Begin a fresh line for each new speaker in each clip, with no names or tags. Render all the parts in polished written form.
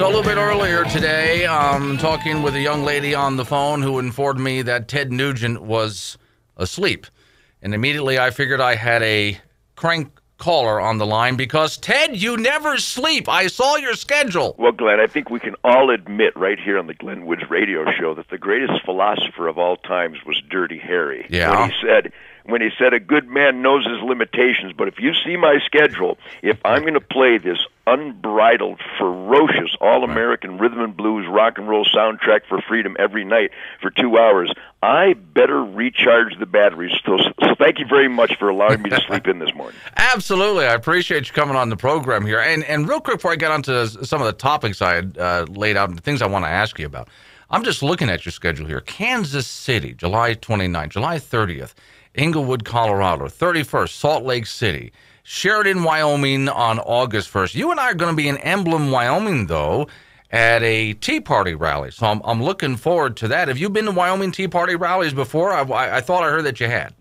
So a little bit earlier today, talking with a young lady on the phone who informed me that Ted Nugent was asleep. And immediately I figured I had a crank caller on the line because, Ted, you never sleep. I saw your schedule.
Well, Glenn, I think we can all admit right here on the Glenn Woods radio show that the greatest philosopher of all times was Dirty Harry.
Yeah.
When he said a good man knows his limitations, but if you see my schedule, if I'm going to play this unbridled, ferocious, all-American rhythm and blues rock and roll soundtrack for freedom every night for 2 hours, I better recharge the batteries. So thank you very much for allowing me to sleep in this morning.
Absolutely. I appreciate you coming on the program here. And real quick before I get on to some of the topics I had laid out and the things I want to ask you about, I'm just looking at your schedule here. Kansas City, July 29th, July 30th. Inglewood, Colorado, 31st, Salt Lake City, Sheridan, Wyoming on August 1st. You and I are going to be in Emblem, Wyoming, though, at a Tea Party rally. So I'm looking forward to that. Have you been to Wyoming Tea Party rallies before? I thought I heard that you had.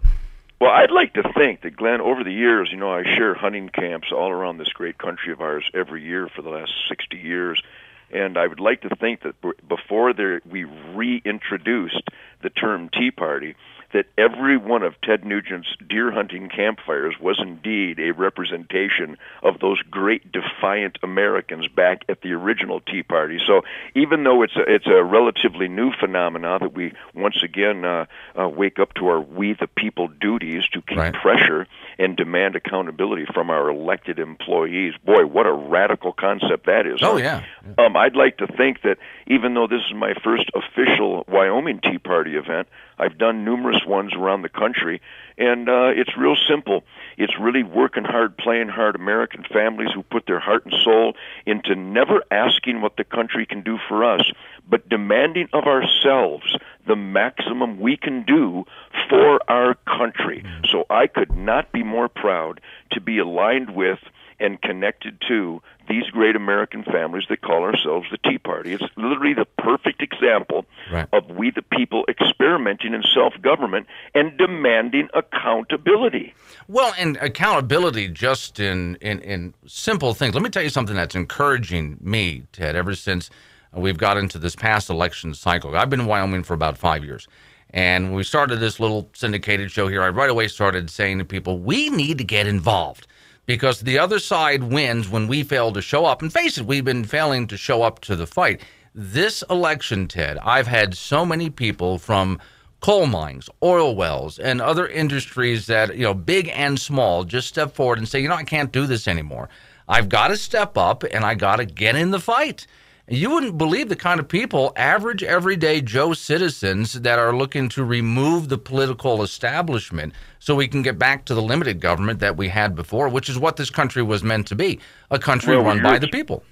Well, I'd like to think that, Glenn, over the years, you know, I share hunting camps all around this great country of ours every year for the last 60 years. And I would like to think that before we reintroduced the term Tea Party, that every one of Ted Nugent's deer hunting campfires was indeed a representation of those great defiant Americans back at the original Tea Party. So even though it's a relatively new phenomenon that we once again wake up to our we the people duties to keep pressure and demand accountability from our elected employees. Boy, what a radical concept that is.
Oh, yeah.
I'd like to think that even though this is my first official Wyoming Tea Party event, I've done numerous ones around the country, and it's real simple. It's really working hard, playing hard American families who put their heart and soul into never asking what the country can do for us, but demanding of ourselves the maximum we can do for our country. So I could not be more proud to be aligned with and connected to these great American families that call ourselves the Tea Party. It's literally the perfect example of we the people experimenting in self-government and demanding accountability.
Well, and accountability just in simple things. Let me tell you something that's encouraging me, Ted, ever since we've got into this past election cycle. I've been in Wyoming for about 5 years. And when we started this little syndicated show here, I right away started saying to people, we need to get involved. Because the other side wins when we fail to show up. And face it, we've been failing to show up to the fight. This election, Ted, I've had so many people from coal mines, oil wells, and other industries that, you know, big and small, just step forward and say, you know, I can't do this anymore. I've got to step up and I got to get in the fight. You wouldn't believe the kind of people, average, everyday Joe citizens, that are looking to remove the political establishment so we can get back to the limited government that we had before, which is what this country was meant to be, a country run by the people.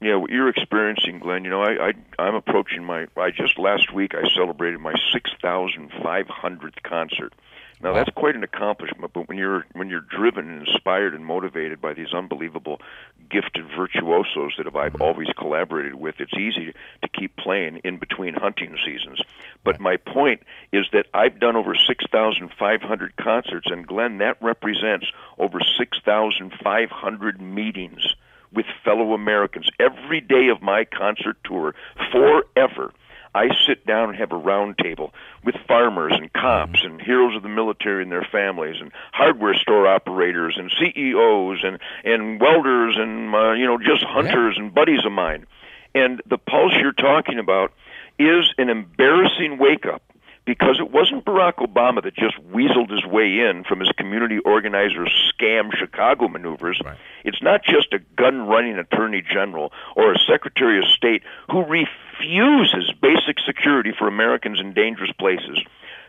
Yeah, what you're experiencing, Glenn, you know, I'm approaching just last week I celebrated my 6,500th concert. Now, that's quite an accomplishment, but when you're driven and inspired and motivated by these unbelievable gifted virtuosos that I've always collaborated with, it's easy to keep playing in between hunting seasons. But my point is that I've done over 6,500 concerts, and Glenn, that represents over 6,500 meetings with fellow Americans. Every day of my concert tour, forever, I sit down and have a round table with farmers and cops and heroes of the military and their families and hardware store operators and CEOs and welders and, just hunters and buddies of mine. And the pulse you're talking about is an embarrassing wake-up, because it wasn't Barack Obama that just weaseled his way in from his community organizer scam Chicago maneuvers. Right. It's not just a gun-running attorney general or a secretary of state who refuses basic security for Americans in dangerous places.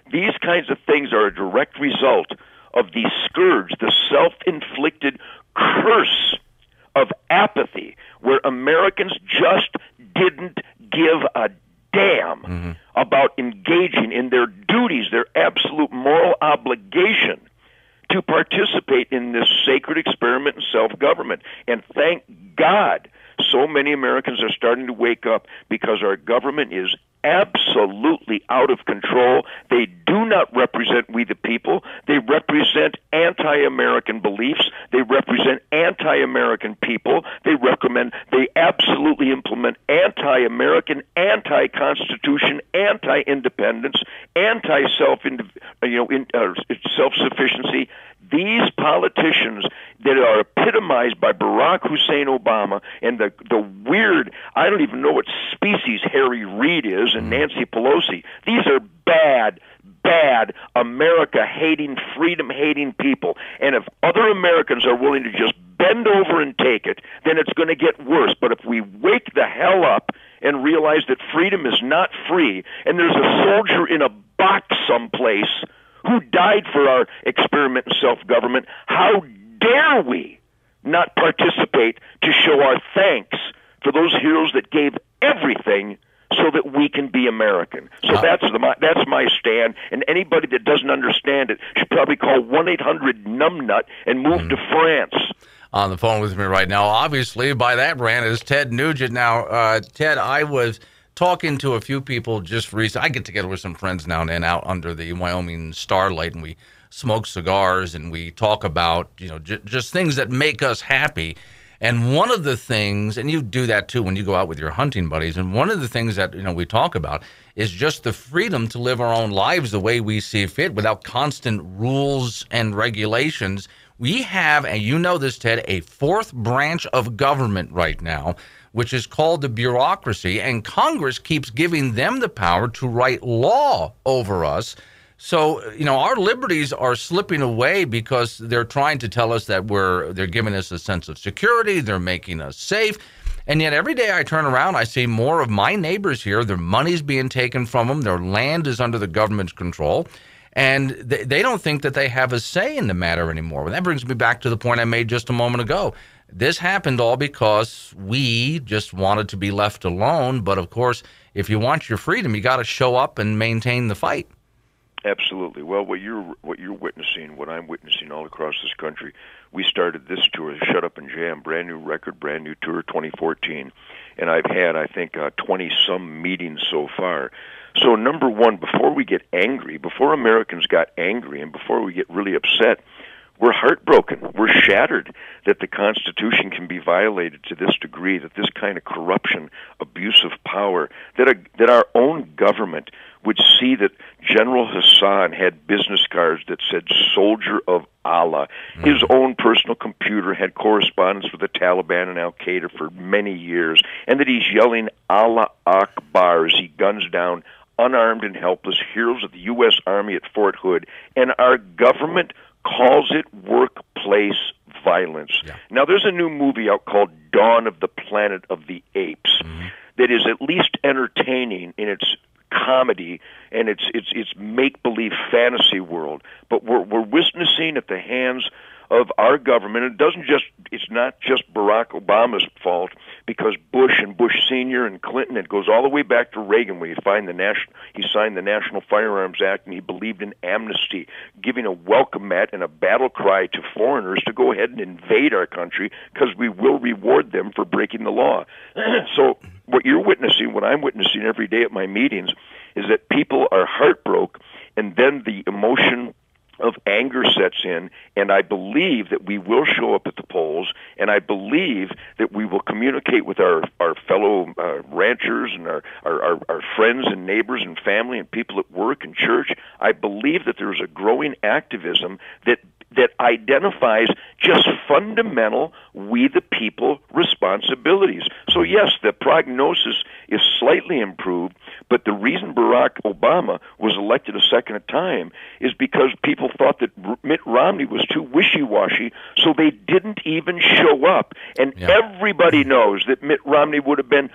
These kinds of things are a direct result of the scourge, the self-inflicted curse of apathy, where Americans just didn't give a damn about engaging in their duties, their absolute moral obligation to participate in this sacred experiment in self-government. And thank God so many Americans are starting to wake up, because our government is absolutely out of control. They do not represent we the people. They represent anti-American beliefs. They represent anti-American people. They absolutely implement anti-American, anti-constitution, anti-independence, self-sufficiency. These politicians that are epitomized by Barack Hussein Obama and the weird, I don't even know what species Harry Reid is, and Nancy Pelosi, these are bad America-hating, freedom-hating people. And if other Americans are willing to just bend over and take it, then it's going to get worse. But if we wake the hell up and realize that freedom is not free, and there's a soldier in a box someplace who died for our experiment in self-government, how dare we not participate to show our thanks for those heroes that gave everything so that we can be American. So that's my stand, and anybody that doesn't understand it should probably call 1-800-NUMBNUT and move to France.
On the phone with me right now, obviously, by that rant, is Ted Nugent. Now, Ted, I was talking to a few people just recently. I get together with some friends now and then out under the Wyoming starlight, and we smoke cigars and we talk about, just things that make us happy. And one of the things, and you do that too when you go out with your hunting buddies, and one of the things that we talk about is just the freedom to live our own lives the way we see fit without constant rules and regulations. We have, and you know this, Ted, a fourth branch of government right now, which is called the bureaucracy, and Congress keeps giving them the power to write law over us. So, our liberties are slipping away because they're trying to tell us that they're giving us a sense of security, they're making us safe. And yet every day I turn around, I see more of my neighbors here. Their money's being taken from them. Their land is under the government's control. And they don't think that they have a say in the matter anymore. And that brings me back to the point I made just a moment ago. This happened all because we just wanted to be left alone. But, of course, if you want your freedom, you got to show up and maintain the fight.
Absolutely. Well, what you're witnessing, what I'm witnessing all across this country, we started this tour, Shut Up and Jam, brand new record, brand new tour, 2014, and I've had, I think, 20-some meetings so far. So, number one, before we get angry, before Americans got angry, and before we get really upset, we're heartbroken. We're shattered that the Constitution can be violated to this degree, that this kind of corruption, abuse of power, that our own government would see that General Hassan had business cards that said Soldier of Allah. His own personal computer had correspondence with the Taliban and Al-Qaeda for many years, and that he's yelling Allah Akbar as he guns down unarmed and helpless heroes of the U.S. Army at Fort Hood, and our government calls it workplace violence. Yeah. Now, there's a new movie out called Dawn of the Planet of the Apes that is at least entertaining in its comedy and its make-believe fantasy world. But we're witnessing at the hands of our government. It's not just Barack Obama's fault, because Bush and Bush Sr. and Clinton, it goes all the way back to Reagan, where he signed the National Firearms Act, and he believed in amnesty, giving a welcome mat and a battle cry to foreigners to go ahead and invade our country, because we will reward them for breaking the law. So what you're witnessing, what I'm witnessing every day at my meetings, is that people are heartbroken, and then the emotion of anger sets in, and I believe that we will show up at the polls, and I believe that we will communicate with our fellow ranchers and our friends and neighbors and family and people at work and church. I believe that there's a growing activism that identifies just fundamental we the people responsibilities. So yes, the prognosis is slightly improved, but the reason Barack Obama was elected a second time is because people thought that Mitt Romney was too wishy-washy, so they didn't even show up. And everybody knows that Mitt Romney would have been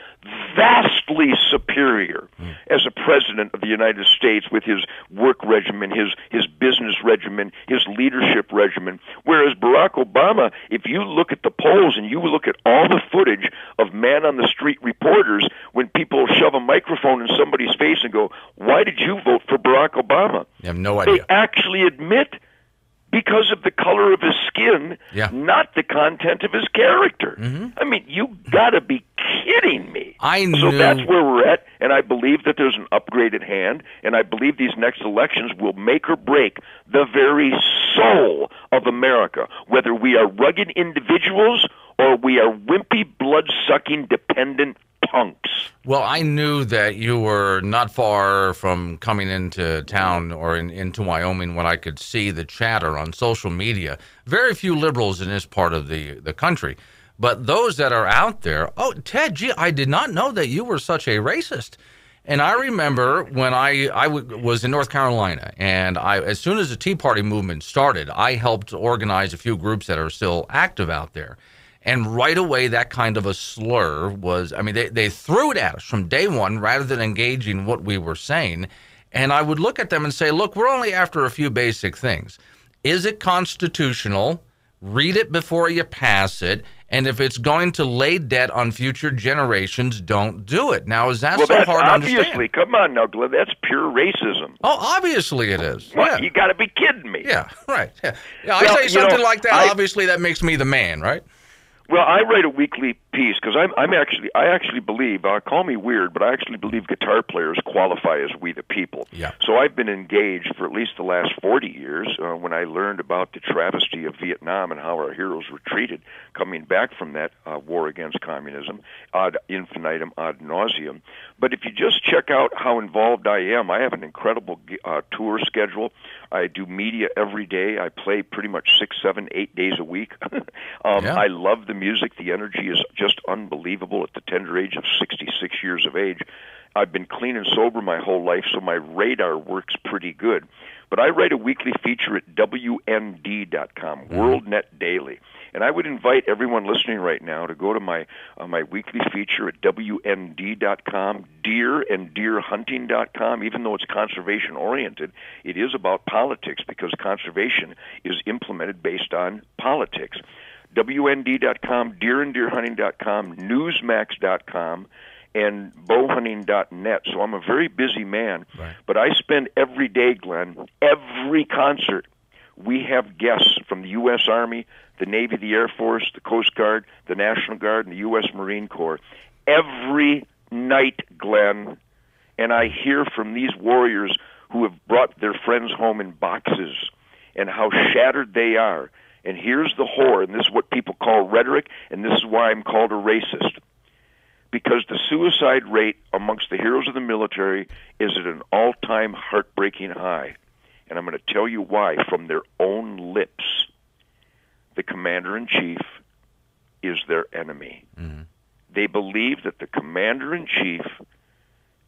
vastly superior as a president of the United States with his work regimen, his business regimen, his leadership regimen. Whereas Barack Obama, if you look at the polls and you look at all the footage of man-on-the-street reporters when people shove a microphone in somebody's face and go, "Why did you vote for Barack Obama?"
You have no idea.
They actually admit because of the color of his skin, not the content of his character. I mean, you got to be kidding me.
I knew.
So that's where we're at, and I believe believe that there's an upgrade at hand, and I believe these next elections will make or break the very soul of America, whether we are rugged individuals or we are wimpy, blood-sucking, dependent punks.
Well, I knew that you were not far from coming into town or into Wyoming when I could see the chatter on social media. Very few liberals in this part of the country. But those that are out there, oh, Ted, gee, I did not know that you were such a racist. And I remember when I was in North Carolina, and as soon as the Tea Party movement started, I helped organize a few groups that are still active out there. And right away, that kind of a slur was, I mean, they threw it at us from day one rather than engaging what we were saying. And I would look at them and say, look, we're only after a few basic things. Is it constitutional? Read it before you pass it. And if it's going to lay debt on future generations, don't do it. Now, is that so hard to understand?
Obviously, come on now, Glenn, that's pure racism.
Oh, obviously it is.
What?
Yeah.
You got to be kidding me.
Yeah, right. Yeah. I say something like that, obviously that makes me the man, right?
Well, I write a weekly piece because I actually believe, call me weird, but I actually believe guitar players qualify as we the people.
Yeah.
So I've been engaged for at least the last 40 years when I learned about the travesty of Vietnam and how our heroes were treated coming back from that war against communism, ad infinitum, ad nauseum. But if you just check out how involved I am, I have an incredible tour schedule. I do media every day. I play pretty much 6, 7, 8 days a week. I love the music. The energy is just unbelievable at the tender age of 66 years of age. I've been clean and sober my whole life, so my radar works pretty good. But I write a weekly feature at WND.com, WorldNet Daily. And I would invite everyone listening right now to go to my weekly feature at WND.com, deer and deerhunting.com. Even though it's conservation-oriented, it is about politics because conservation is implemented based on politics. WND.com, deeranddeerhunting.com, Newsmax.com, and bowhunting.net. So I'm a very busy man,
right.
But I spend every day, Glenn, every concert, we have guests from the U.S. Army, the Navy, the Air Force, the Coast Guard, the National Guard, and the U.S. Marine Corps. Every night, Glenn, and I hear from these warriors who have brought their friends home in boxes and how shattered they are. And here's the horror, and this is what people call rhetoric, and this is why I'm called a racist. Because the suicide rate amongst the heroes of the military is at an all-time heartbreaking high. And I'm going to tell you why from their own lips. The commander-in-chief is their enemy. Mm-hmm. They believe that the commander-in-chief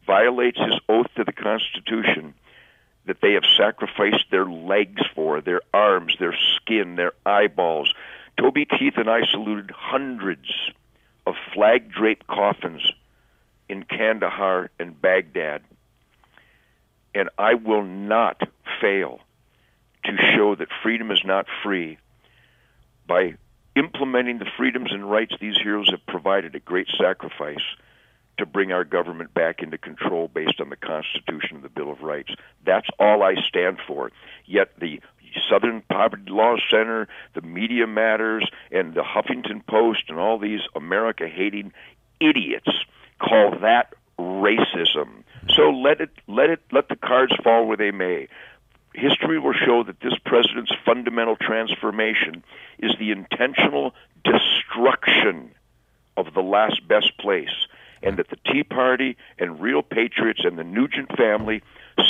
violates his oath to the Constitution that they have sacrificed their legs for, their arms, their skin, their eyeballs. Toby Keith and I saluted hundreds of flag-draped coffins in Kandahar and Baghdad. And I will not fail to show that freedom is not free by implementing the freedoms and rights these heroes have provided at great sacrifice to bring our government back into control based on the Constitution and the Bill of Rights. That's all I stand for. Yet the Southern Poverty Law Center, the Media Matters, and the Huffington Post, and all these America-hating idiots call that racism. So let the cards fall where they may. History will show that this president's fundamental transformation is the intentional destruction of the last best place, and that the Tea Party and real patriots and the Nugent family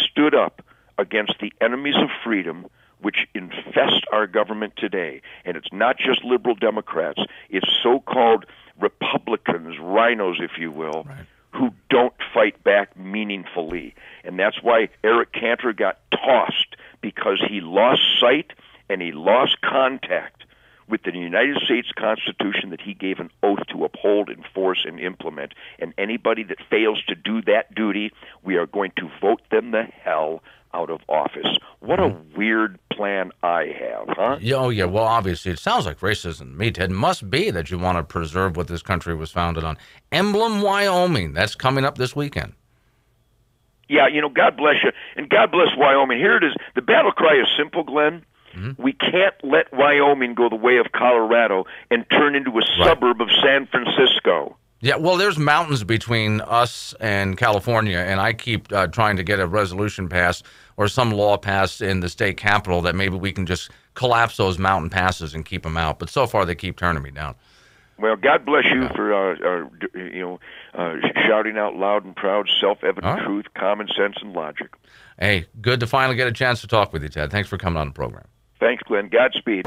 stood up against the enemies of freedom which infest our government today. And it's not just liberal Democrats, it's so-called Republicans, rhinos, if you will, right, who don't fight back meaningfully. And that's why Eric Cantor got tossed, because he lost sight and he lost contact with the United States Constitution that he gave an oath to uphold, enforce, and implement. And anybody that fails to do that duty, we are going to vote them the hell out of office. What a weird plan I have, huh?
Yeah, oh, yeah. Well, obviously, it sounds like racism to me, Ted. It must be that you want to preserve what this country was founded on. Emblem, Wyoming. That's coming up this weekend.
Yeah, God bless you. And God bless Wyoming. Here it is. The battle cry is simple, Glenn. Mm-hmm. We can't let Wyoming go the way of Colorado and turn into a suburb of San Francisco.
Yeah, well, there's mountains between us and California, and I keep trying to get a resolution passed or some law passed in the state capitol that maybe we can just collapse those mountain passes and keep them out. But so far, they keep turning me down.
Well, God bless you for shouting out loud and proud, self-evident truth, common sense, and logic.
Hey, good to finally get a chance to talk with you, Ted. Thanks for coming on the program.
Thanks, Glenn. Godspeed.